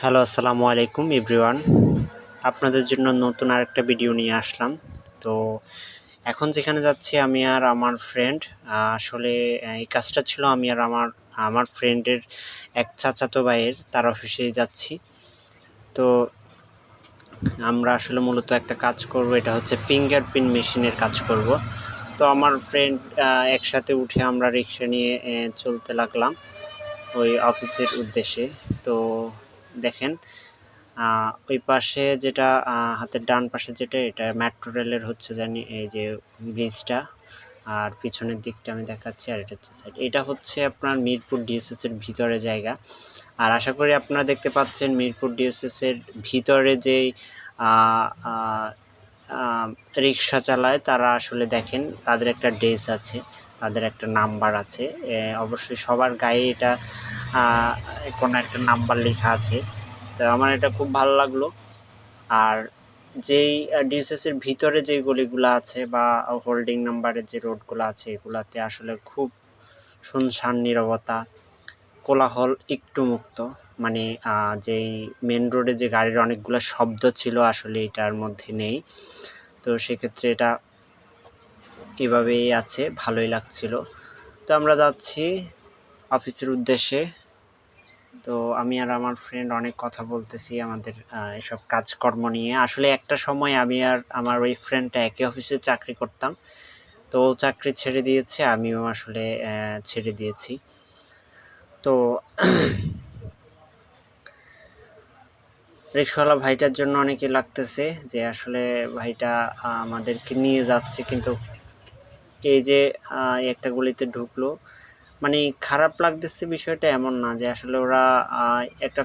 Hello, আসসালামু আলাইকুম everyone. আপনাদের জন্য নতুন আরেকটা ভিডিও নিয়ে আসলাম। তো এখন যেখানে যাচ্ছি আমি আর আমার ফ্রেন্ড, আসলে এই কাজটা ছিল আমি আর আমার ফ্রেন্ডের এক চাচাতো ভাইয়ের, তার অফিসে যাচ্ছি। তো আমরা আসলে মূলত একটা কাজ করব, এটা হচ্ছে ফিঙ্গারপ্রিন্ট মেশিনের কাজ করব। তো আমার ফ্রেন্ড একসাথে উঠে আমরা রিক্সা নিয়ে চলতে লাগলাম ওই অফিসের উদ্দেশ্যে। তো দেখেন, ওই পাশে যেটা হাতের ডান পাশে যেটা, এটা মেট্রো রেলের হচ্ছে জানি এই যে ব্রিজটা, আর পিছনের দিকটা আমি দেখাচ্ছি, আর এটা হচ্ছে সাইড। এটা হচ্ছে আপনার মিরপুর ডিএসএস এর ভিতরে জায়গা। আর আশা করি আপনারা দেখতে পাচ্ছেন মিরপুর ডিএসএস এর ভিতরে যেই রিক্সা চালায় তারা আসলে দেখেন তাদের একটা ড্রেস আছে, তাদের একটা নাম্বার আছে। অবশ্যই সবার গায়ে এটা কোনো একটা নাম্বার লেখা আছে। তো আমার এটা খুব ভালো লাগলো। আর যেই ডিএসএসের ভিতরে যেই গলিগুলো আছে বা হোল্ডিং নাম্বারের যে রোডগুলো আছে, এগুলাতে আসলে খুব শুনশান নীরবতা, কোলাহল একটু মুক্ত। মানে যেই মেন রোডে যে গাড়ির অনেকগুলো শব্দ ছিল আসলে এটার মধ্যে নেই। তো সেক্ষেত্রে এটা এভাবেই আছে, ভালোই লাগছিল। তো আমরা যাচ্ছি অফিসের উদ্দেশ্যে। তো আমি আর আমার ফ্রেন্ড অনেক কথা বলতেছি আমাদের এসব কাজকর্ম নিয়ে। আসলে একটা সময় আমি আর আমার ওই ফ্রেন্ডটা একই অফিসে চাকরি করতাম। তো ও চাকরি ছেড়ে দিয়েছে, আমিও আসলে ছেড়ে দিয়েছি। তো রিক্সাওয়ালা ভাইটার জন্য অনেকে লাগতেছে যে আসলে ভাইটা আমাদেরকে নিয়ে যাচ্ছে, কিন্তু এই যে একটা গলিতে ঢুকলো, মানে খারাপ লাগতেছে বিষয়টা এমন না যে আসলে ওরা একটা